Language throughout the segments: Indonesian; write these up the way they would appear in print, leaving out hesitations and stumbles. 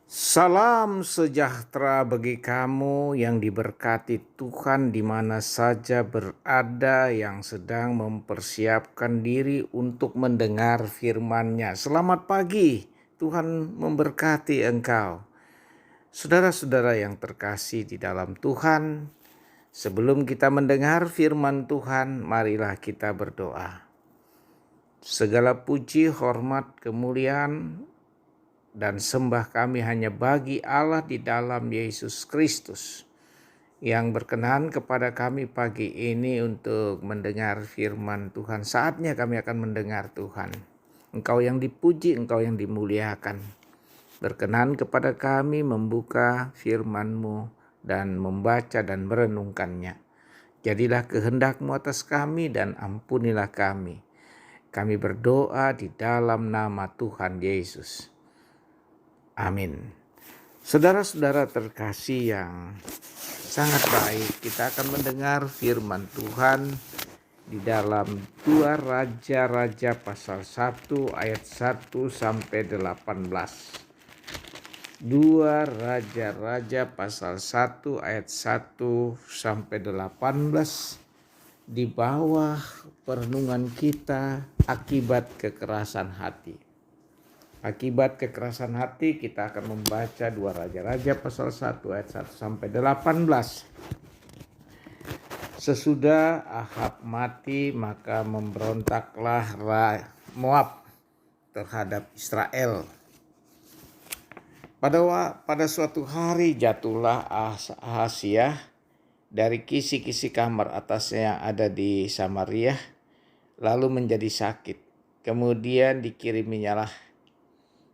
Salam sejahtera bagi kamu yang diberkati Tuhan di mana saja berada, yang sedang mempersiapkan diri untuk mendengar firman-Nya. Selamat pagi, Tuhan memberkati engkau. Saudara-saudara yang terkasih di dalam Tuhan, sebelum kita mendengar firman Tuhan, marilah kita berdoa. Segala puji, hormat, kemuliaan, dan sembah kami hanya bagi Allah di dalam Yesus Kristus yang berkenan kepada kami pagi ini untuk mendengar firman Tuhan. Saatnya kami akan mendengar Tuhan. Engkau yang dipuji, Engkau yang dimuliakan. Berkenan kepada kami membuka firman-Mu dan membaca dan merenungkannya. Jadilah kehendak-Mu atas kami dan ampunilah kami. Kami berdoa di dalam nama Tuhan Yesus. Amin. Saudara-saudara terkasih yang sangat baik, kita akan mendengar firman Tuhan di dalam 2 Raja-Raja pasal 1 ayat 1 sampai 18. 2 Raja-Raja pasal 1 ayat 1 sampai 18 di bawah perenungan kita akibat kekerasan hati. Akibat kekerasan hati kita akan membaca 2 Raja-Raja pasal 1 ayat 1 sampai 18. Sesudah Ahab mati, maka memberontaklah Moab terhadap Israel. Pada suatu hari jatuhlah Ahasiah dari kisi-kisi kamar atasnya yang ada di Samaria, lalu menjadi sakit. Kemudian dikiriminya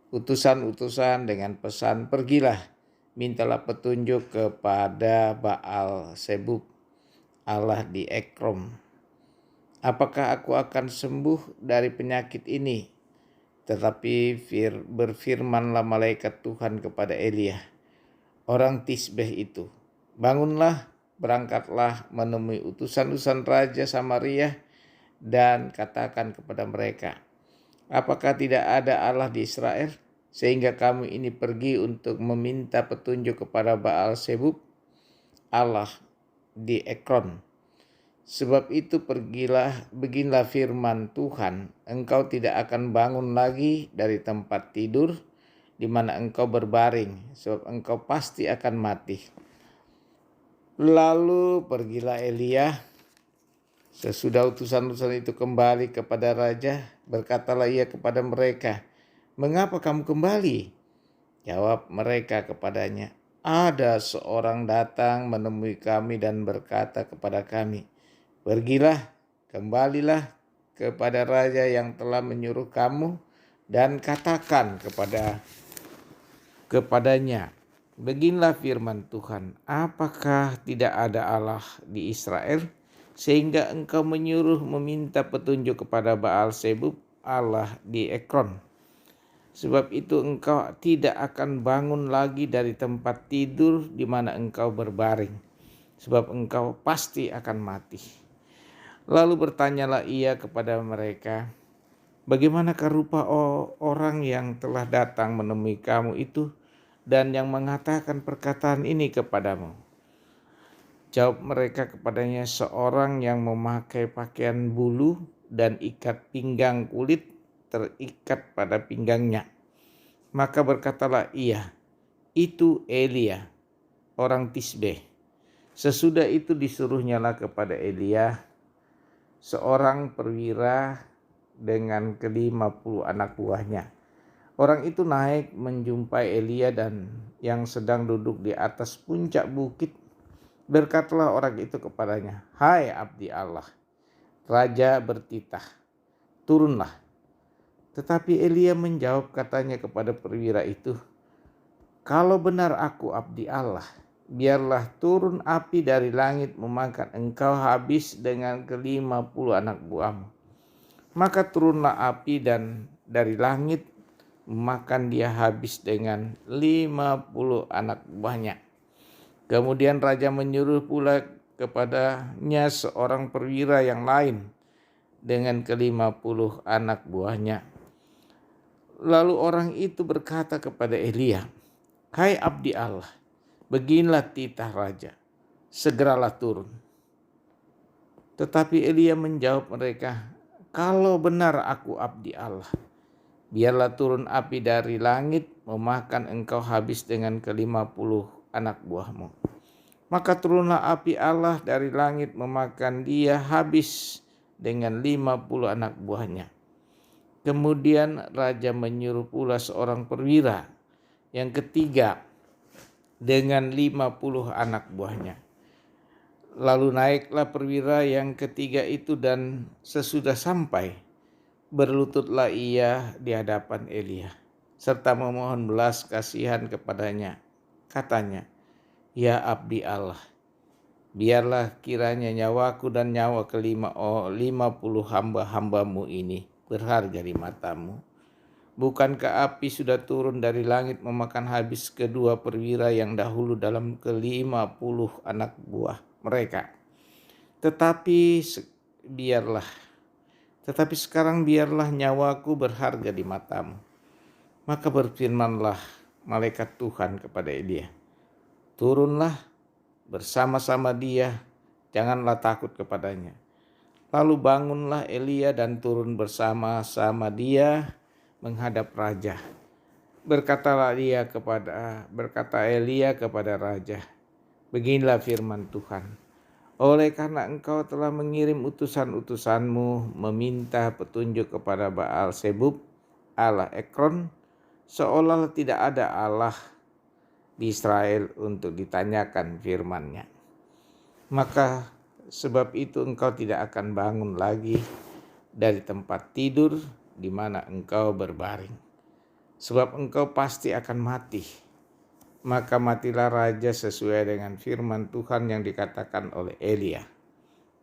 utusan-utusan dengan pesan, pergilah, mintalah petunjuk kepada Baal Zebub, Allah di Ekrom. Apakah aku akan sembuh dari penyakit ini? Tetapi berfirmanlah malaikat Tuhan kepada Elia, orang Tisbeh itu, bangunlah, berangkatlah menemui utusan-utusan Raja Samaria dan katakan kepada mereka, apakah tidak ada Allah di Israel, sehingga kami ini pergi untuk meminta petunjuk kepada Baal Zebub, Allah di Ekron. Sebab itu beginilah firman Tuhan, engkau tidak akan bangun lagi dari tempat tidur di mana engkau berbaring, sebab engkau pasti akan mati. Lalu pergilah Elia. Sesudah utusan-utusan itu kembali kepada raja, berkatalah ia kepada mereka, mengapa kamu kembali? Jawab mereka kepadanya, ada seorang datang menemui kami dan berkata kepada kami, pergilah, kembalilah kepada raja yang telah menyuruh kamu dan katakan kepadanya, beginilah firman Tuhan, apakah tidak ada Allah di Israel, sehingga engkau menyuruh meminta petunjuk kepada Baal Zebub, Allah di Ekron. Sebab itu engkau tidak akan bangun lagi dari tempat tidur di mana engkau berbaring, sebab engkau pasti akan mati. Lalu bertanyalah ia kepada mereka, bagaimanakah rupa orang yang telah datang menemui kamu itu dan yang mengatakan perkataan ini kepadamu? Jawab mereka kepadanya, seorang yang memakai pakaian bulu dan ikat pinggang kulit terikat pada pinggangnya. Maka berkatalah ia, itu Elia, orang Tisbeh. Sesudah itu disuruhnyalah kepada Elia seorang perwira dengan ke-50 anak buahnya. Orang itu naik menjumpai Elia dan yang sedang duduk di atas puncak bukit. Berkatalah orang itu kepadanya, hai abdi Allah, raja bertitah, turunlah. Tetapi Elia menjawab katanya kepada perwira itu, kalau benar aku abdi Allah, biarlah turun api dari langit memakan engkau habis dengan ke-50 anak buahmu. Maka turunlah api dan dari langit memakan dia habis dengan 50 anak buahnya. Kemudian raja menyuruh pula kepadanya seorang perwira yang lain dengan ke-50 anak buahnya. Lalu orang itu berkata kepada Elia, Hai abdi Allah, beginilah titah raja, segeralah turun. Tetapi Elia menjawab mereka, kalau benar aku abdi Allah, biarlah turun api dari langit memakan engkau habis dengan ke-50 anak buahmu. Maka turunlah api Allah dari langit memakan dia habis dengan 50 anak buahnya. Kemudian raja menyuruh pula seorang perwira yang ketiga dengan 50 anak buahnya. Lalu naiklah perwira yang ketiga itu dan sesudah sampai berlututlah ia di hadapan Elia serta memohon belas kasihan kepadanya. Katanya, ya abdi Allah, biarlah kiranya nyawaku dan nyawa ke-50 hamba-hambamu ini berharga di matamu. Bukankah api sudah turun dari langit memakan habis kedua perwira yang dahulu dalam ke-50 anak buah mereka? Tetapi sekarang biarlah nyawaku berharga di matamu. Maka berfirmanlah malaikat Tuhan kepada Elia, turunlah bersama-sama dia, janganlah takut kepadanya. Lalu bangunlah Elia dan turun bersama-sama dia menghadap raja. Berkata Elia kepada raja, beginilah firman Tuhan. Oleh karena engkau telah mengirim utusan-utusanmu meminta petunjuk kepada Baal Zebub, Allah Ekron, seolah tidak ada Allah di Israel untuk ditanyakan firman-Nya. Maka sebab itu engkau tidak akan bangun lagi dari tempat tidur di mana engkau berbaring, sebab engkau pasti akan mati. Maka matilah raja sesuai dengan firman Tuhan yang dikatakan oleh Elia.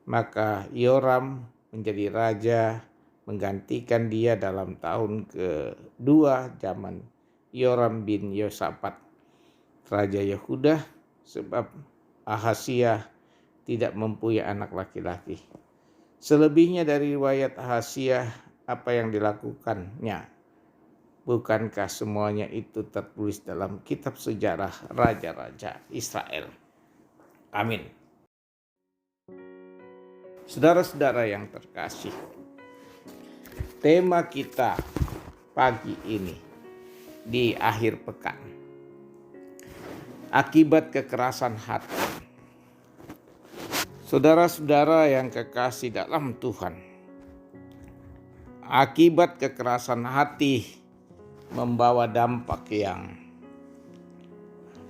Maka Yoram menjadi raja menggantikan dia dalam tahun kedua zaman Yoram bin Yosafat, raja Yehuda, sebab Ahasiah tidak mempunyai anak laki-laki. Selebihnya dari riwayat Ahasiah apa yang dilakukannya, bukankah semuanya itu tertulis dalam kitab sejarah raja-raja Israel? Amin. Saudara-saudara yang terkasih, tema kita pagi ini di akhir pekan, akibat kekerasan hati. Saudara-saudara yang kekasih dalam Tuhan, akibat kekerasan hati membawa dampak yang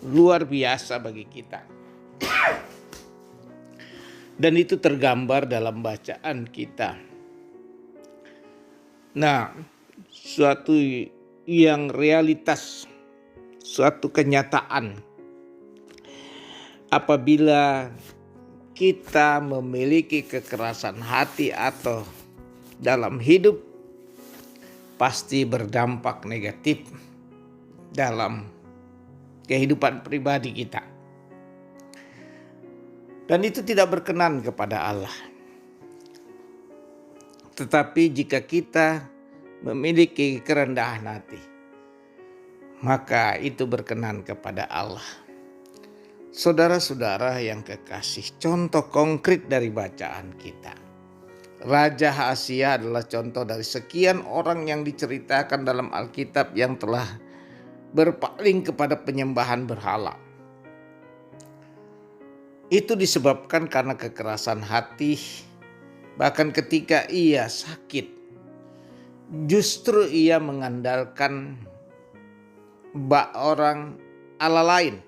luar biasa bagi kita. Dan itu tergambar dalam bacaan kita. Nah, suatu yang realitas, suatu kenyataan, apabila kita memiliki kekerasan hati atau dalam hidup, pasti berdampak negatif dalam kehidupan pribadi kita. Dan itu tidak berkenan kepada Allah. Tetapi jika kita memiliki kerendahan hati, maka itu berkenan kepada Allah. Saudara-saudara yang kekasih, contoh konkret dari bacaan kita. Raja Ahasiah adalah contoh dari sekian orang yang diceritakan dalam Alkitab yang telah berpaling kepada penyembahan berhala. Itu disebabkan karena kekerasan hati. Bahkan ketika ia sakit, justru ia mengandalkan orang Allah lain,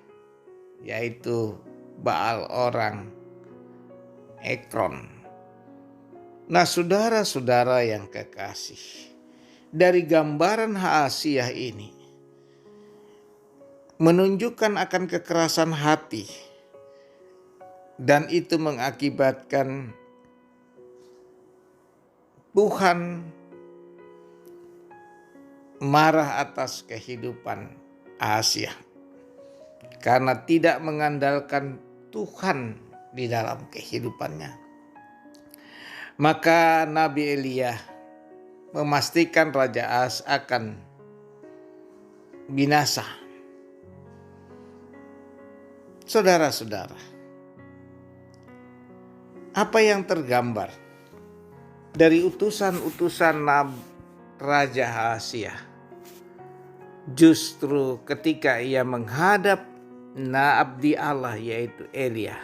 yaitu Baal orang Ekron. Nah, saudara-saudara yang kekasih, dari gambaran Ahasiah ini menunjukkan akan kekerasan hati, dan itu mengakibatkan Tuhan marah atas kehidupan Ahasiah karena tidak mengandalkan Tuhan di dalam kehidupannya. Maka Nabi Elia memastikan Raja Ahas akan binasa. Saudara-saudara, apa yang tergambar dari utusan-utusan Raja Asia? Justru ketika ia menghadap abdi Allah yaitu Elia,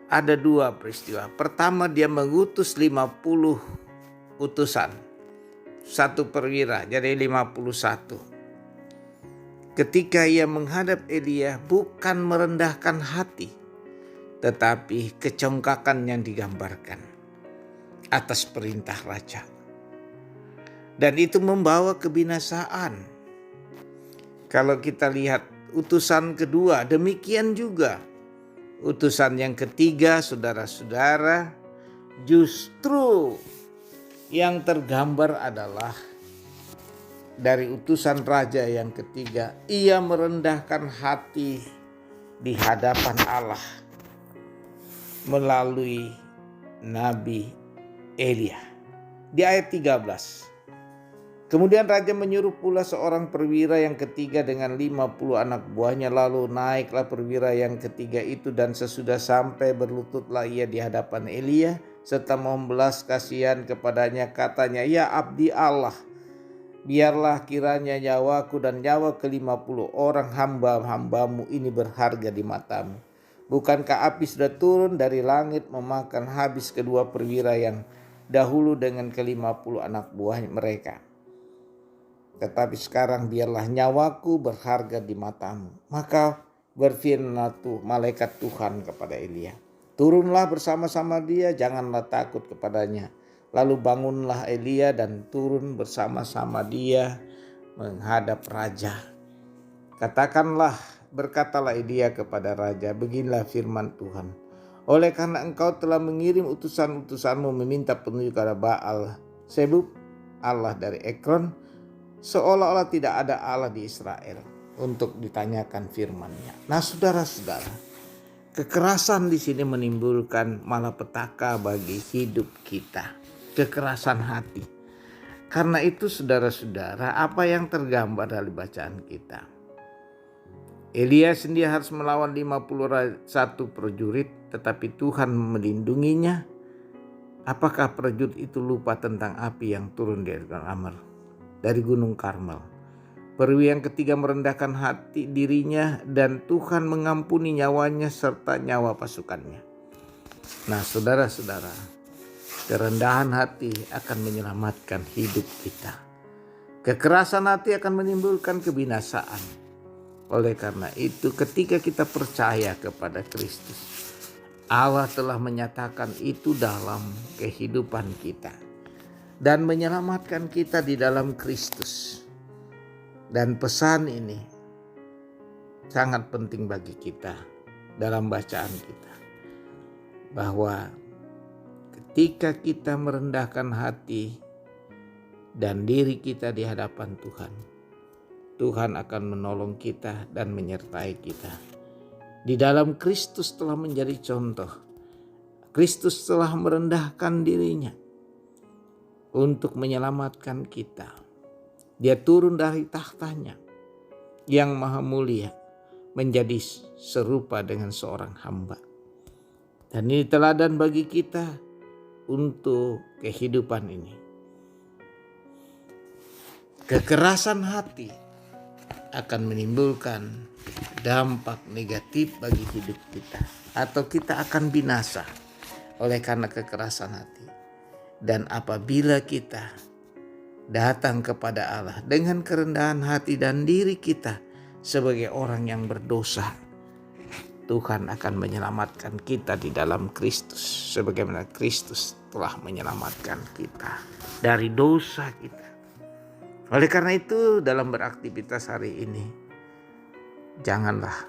ada dua peristiwa. Pertama, dia mengutus 50 utusan. Satu perwira, jadi 51. Ketika ia menghadap Elia, bukan merendahkan hati, tetapi kecongkakan yang digambarkan atas perintah raja. Dan itu membawa kebinasaan. Kalau kita lihat utusan kedua, demikian juga. Utusan yang ketiga, saudara-saudara, justru yang tergambar adalah dari utusan raja yang ketiga, ia merendahkan hati di hadapan Allah melalui Nabi Elia. Di ayat 13. Kemudian raja menyuruh pula seorang perwira yang ketiga dengan 50 anak buahnya. Lalu naiklah perwira yang ketiga itu, dan sesudah sampai berlututlah ia di hadapan Elia serta membelas kasihan kepadanya. Katanya, ya abdi Allah, biarlah kiranya nyawaku dan nyawa ke-50 orang hamba-hambamu ini berharga di matamu. Bukankah api sudah turun dari langit memakan habis kedua perwira yang dahulu dengan ke-50 anak buah mereka? Tetapi sekarang biarlah nyawaku berharga di matamu. Maka berfirmanlah malaikat Tuhan kepada Elia, turunlah bersama-sama dia, janganlah takut kepadanya. Lalu bangunlah Elia dan turun bersama-sama dia menghadap raja. Berkatalah Elia kepada raja, beginilah firman Tuhan. Oleh karena engkau telah mengirim utusan-utusanmu meminta petunjuk kepada Baal Zebub, Allah dari Ekron, seolah-olah tidak ada Allah di Israel untuk ditanyakan firman-Nya. Nah, saudara-saudara, kekerasan di sini menimbulkan malapetaka bagi hidup kita. Kekerasan hati. Karena itu saudara-saudara, apa yang tergambar dari bacaan kita? Elia sendiri harus melawan 51 prajurit, tetapi Tuhan melindunginya. Apakah prajurit itu lupa tentang api yang turun dari Gunung Karmel? Perwira yang ketiga merendahkan hati dirinya dan Tuhan mengampuni nyawanya serta nyawa pasukannya. Nah, saudara-saudara, kerendahan hati akan menyelamatkan hidup kita. Kekerasan hati akan menimbulkan kebinasaan. Oleh karena itu, ketika kita percaya kepada Kristus, Allah telah menyatakan itu dalam kehidupan kita dan menyelamatkan kita di dalam Kristus. Dan pesan ini sangat penting bagi kita dalam bacaan kita, bahwa ketika kita merendahkan hati dan diri kita di hadapan Tuhan, Tuhan akan menolong kita dan menyertai kita. Di dalam Kristus telah menjadi contoh. Kristus telah merendahkan dirinya untuk menyelamatkan kita. Dia turun dari tahtanya yang maha mulia menjadi serupa dengan seorang hamba. Dan ini teladan bagi kita untuk kehidupan ini. Kekerasan hati akan menimbulkan dampak negatif bagi hidup kita, atau kita akan binasa oleh karena kekerasan hati. Dan apabila kita datang kepada Allah dengan kerendahan hati dan diri kita sebagai orang yang berdosa, Tuhan akan menyelamatkan kita di dalam Kristus, sebagaimana Kristus telah menyelamatkan kita dari dosa kita. Oleh karena itu, dalam beraktivitas hari ini, janganlah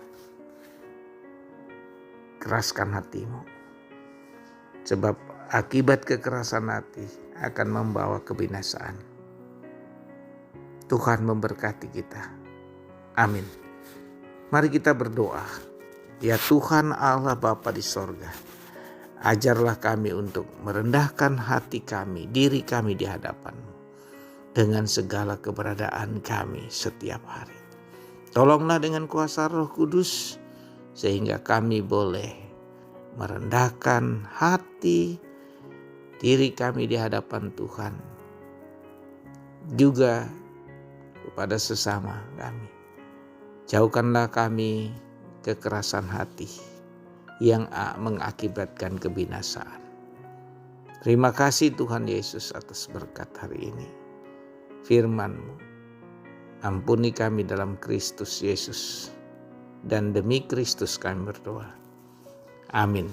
keraskan hatimu. Sebab akibat kekerasan hati akan membawa kebinasaan. Tuhan memberkati kita. Amin. Mari kita berdoa. Ya Tuhan Allah Bapa di sorga, ajarlah kami untuk merendahkan hati kami, diri kami di hadapan-Mu, dengan segala keberadaan kami setiap hari. Tolonglah dengan kuasa Roh Kudus sehingga kami boleh merendahkan hati diri kami di hadapan Tuhan, juga kepada sesama kami. Jauhkanlah kami kekerasan hati yang mengakibatkan kebinasaan. Terima kasih Tuhan Yesus atas berkat hari ini. Firman-Mu, ampuni kami dalam Kristus Yesus, dan demi Kristus kami berdoa. Amin.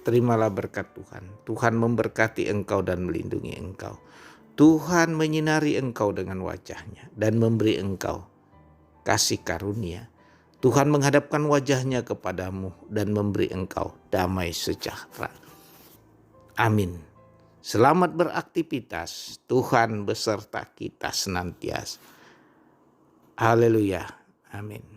Terimalah berkat Tuhan. Tuhan memberkati engkau dan melindungi engkau. Tuhan menyinari engkau dengan wajah-Nya dan memberi engkau kasih karunia. Tuhan menghadapkan wajah-Nya kepadamu dan memberi engkau damai sejahtera. Amin. Selamat beraktivitas. Tuhan beserta kita senantiasa. Haleluya. Amin.